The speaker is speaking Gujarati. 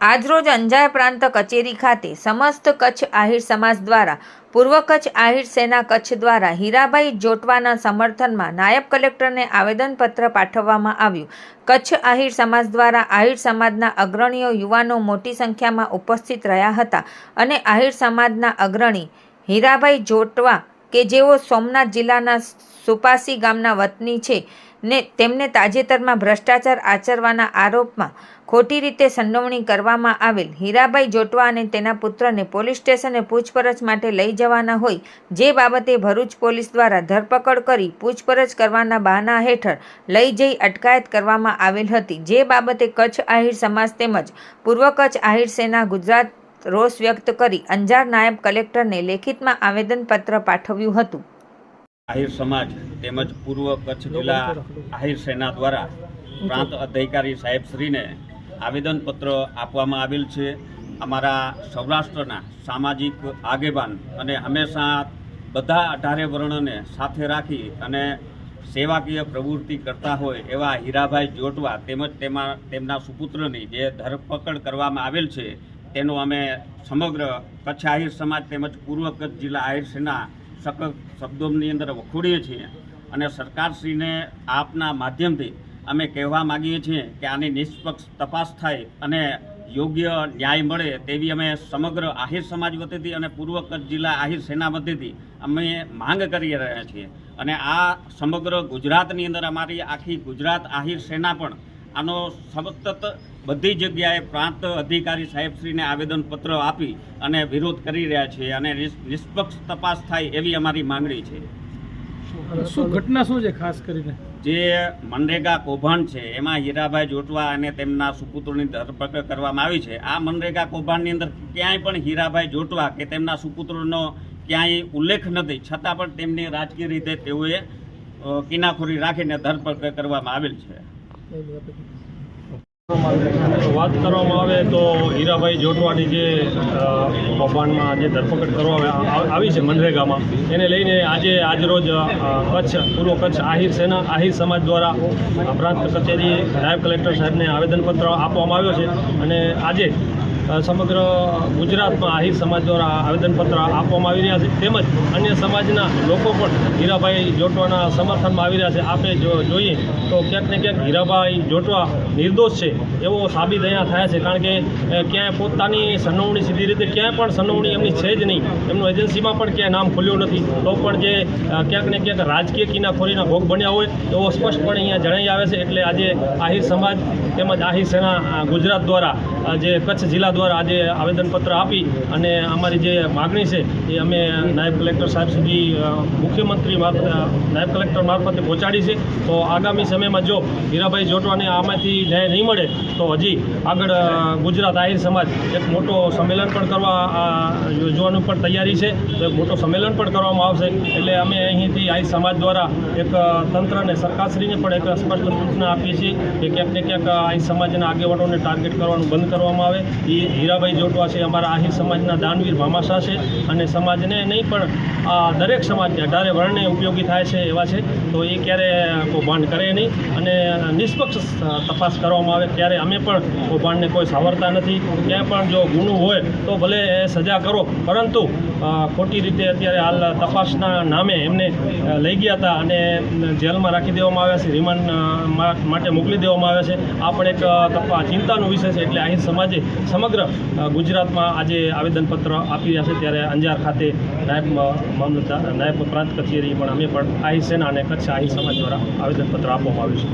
આજરોજ અંજાર પ્રાંત કચેરી ખાતે સમસ્ત કચ્છ આહિર સમાજ દ્વારા પૂર્વ કચ્છ આહિર સેના કચ્છ દ્વારા હીરાભાઈ જોટવાના સમર્થનમાં નાયબ કલેક્ટરને આવેદનપત્ર પાઠવવામાં આવ્યું। કચ્છ આહિર સમાજ દ્વારા આહિર સમાજના અગ્રણીઓ યુવાનો મોટી સંખ્યામાં ઉપસ્થિત રહ્યા હતા અને આહિર સમાજના અગ્રણી હીરાભાઈ જોટવા કે જેઓ સોમનાથ જિલ્લાના સુપાસી ગામના વતની છે ને તેમને તાજેતરમાં ભ્રષ્ટાચાર આચરવાના આરોપમાં ખોટી રીતે સંડોવણી કરવામાં આવેલ હીરાભાઈ જોટવા અને તેના પુત્રને પોલીસ સ્ટેશને પૂછપરછ માટે લઈ જવાના હોય, જે બાબતે ભરૂચ પોલીસ દ્વારા ધરપકડ કરી પૂછપરછ કરવાના બહાના હેઠળ લઈ જઈ અટકાયત કરવામાં આવેલ હતી। જે બાબતે કચ્છ આહિર સમાજ તેમજ પૂર્વ કચ્છ આહિર સેના ગુજરાત રોષ વ્યક્ત કરી અંજાર નાયબ કલેક્ટરને લેખિતમાં આવેદનપત્ર પાઠવ્યું હતું। આહિર સમાજ તેમજ પૂર્વ કચ્છ જિલ્લા આહિર સેના દ્વારા પ્રાંત અધિકારી સાહેબશ્રીને આવેદનપત્ર આપવામાં આવેલ છે। અમારા સૌરાષ્ટ્રના સામાજિક આગેવાન અને હંમેશા બધા 18 વર્ણને સાથે રાખી અને સેવાકીય પ્રવૃત્તિ કરતા હોય એવા હીરાભાઈ જોટવા તેમજ તેમના સુપુત્રની જે ધરપકડ કરવામાં આવેલ છે તેનો અમે સમગ્ર કચ્છ આહિર સમાજ તેમજ પૂર્વ કચ્છ જિલ્લા આહિર સેના સખત શબ્દોની અંદર વખોડીએ છીએ અને સરકારશ્રીને આપના માધ્યમથી અમે કહેવા માગીએ છીએ કે આની નિષ્પક્ષ તપાસ થાય અને યોગ્ય ન્યાય મળે તેવી અમે સમગ્ર આહિર સમાજ વતીથી અને પૂર્વ કચ્છ જિલ્લા આહિર સેના વતીથી અમે માંગ કરી રહ્યા છીએ। અને આ સમગ્ર ગુજરાતની અંદર અમારી આખી ગુજરાત આહિર સેના પણ આનો સતત બધી જગ્યાએ પ્રાંત અધિકારી સાહેબશ્રીને આવેદનપત્ર આપી અને વિરોધ કરી રહ્યા છે અને નિષ્પક્ષ તપાસ થાય એવી અમારી માંગણી છે। શું ઘટના શું છે ખાસ કરીને? જે મનરેગા કૌભાંડ છે એમાં હીરાભાઈ જોટવા અને તેમના સુપુત્રોની ધરપકડ કરવામાં આવી છે। આ મનરેગા કૌભાંડની અંદર ક્યાંય પણ હીરાભાઈ જોટવા કે તેમના સુપુત્રોનો ક્યાંય ઉલ્લેખ નથી, છતાં પણ તેમની રાજકીય રીતે તેઓએ કિનાખોરી રાખીને ધરપકડ કરવામાં આવેલ છે। વાત કરવામાં આવે તો હીરાભાઈ જોટવાની જે કૌભાંડમાં જે ધરપકડ કરવામાં આવી છે મનરેગામાં, એને લઈને આજરોજ પૂર્વ કચ્છ આહિર સેના આહિર સમાજ દ્વારા પ્રાંત કચેરી નાયબ કલેક્ટર સાહેબને આવેદનપત્ર આપવામાં આવ્યો છે અને આજે સમગ્ર ગુજરાતમાં આહિર સમાજ દ્વારા આવેદનપત્ર આપવામાં આવી રહ્યા છે તેમજ અન્ય સમાજના લોકો પણ હીરાભાઈ જોટવાના સમર્થનમાં આવી રહ્યા છે। આપણે જોઈએ તો ક્યાંક ને ક્યાંક હીરાભાઈ જોટવા નિર્દોષ છે એવો સાબિત અહીંયા થયા છે, કારણ કે ક્યાંય પોતાની સંડોવણી સીધી રીતે ક્યાંય પણ સંડોવણી એમની છે જ નહીં, એમનું એજન્સીમાં પણ ક્યાંય નામ ખુલ્યું નથી, તો પણ જે ક્યાંક ને ક્યાંક રાજકીય કિનાખોરીના ભોગ બન્યા હોય એવો સ્પષ્ટપણે અહીંયા જણાઈ આવે છે। એટલે આજે આહિર સમાજ તેમજ આહિર સેના ગુજરાત દ્વારા જે કચ્છ જિલ્લા દ્વારા આજે આવેદનપત્ર આપી અને અમારી જે માગણી છે એ અમે નાયબ કલેક્ટર સાહેબ સુધી મુખ્યમંત્રી નાયબ કલેક્ટર મારફતે પહોંચાડી છે। તો આગામી સમયમાં જો હીરાભાઈ જોટવાને આમાંથી ન્યાય નહીં મળે તો હજી આગળ ગુજરાત આહિર સમાજ એક મોટો સંમેલન પણ કરવા યોજવાનું પણ તૈયારી છે, તો એક મોટો સંમેલન પણ કરવામાં આવશે। એટલે અમે અહીંથી આહિર સમાજ દ્વારા એક તંત્ર અને સરકારશ્રીને પણ એક સ્પષ્ટ સૂચના આપીએ છીએ કે ક્યાંક ને ક્યાંક આહિર સમાજના આગેવાનોને ટાર્ગેટ કરવાનું બંધ કરવામાં આવે। એ હીરાભાઈ જોટવા છે અમારા આહિર સમાજના દાનવીર ભામાશાહ છે અને સમાજને નહીં પણ દરેક સમાજને 18 વર્ણને ઉપયોગી થાય છે એવા છે, તો એ ક્યારે કૌભાંડ કરે નહીં અને નિષ્પક્ષ તપાસ કરવામાં આવે। ત્યારે અમે પણ કૌભાંડને કોઈ સાવરતા નથી, ક્યાંય પણ જો ગુનો હોય તો ભલે સજા કરો, પરંતુ ખોટી રીતે અત્યારે હાલ તપાસના નામે એમને લઈ ગયા હતા અને જેલમાં રાખી દેવામાં આવ્યા છે, રિમાન્ડ માટે મોકલી દેવામાં આવ્યા છે। આ પણ એક ચિંતાનો વિષય છે। એટલે આહિર સમાજે સમગ્ર ગુજરાતમાં આજે આવેદનપત્ર આપી રહ્યા છે। ત્યારે અંજાર ખાતે નાયબ પ્રાંત કચેરી પણ અમે પણ આહિર સેના અને કચ્છ આહિર સમાજ દ્વારા આવેદનપત્ર આપવામાં આવ્યું છે।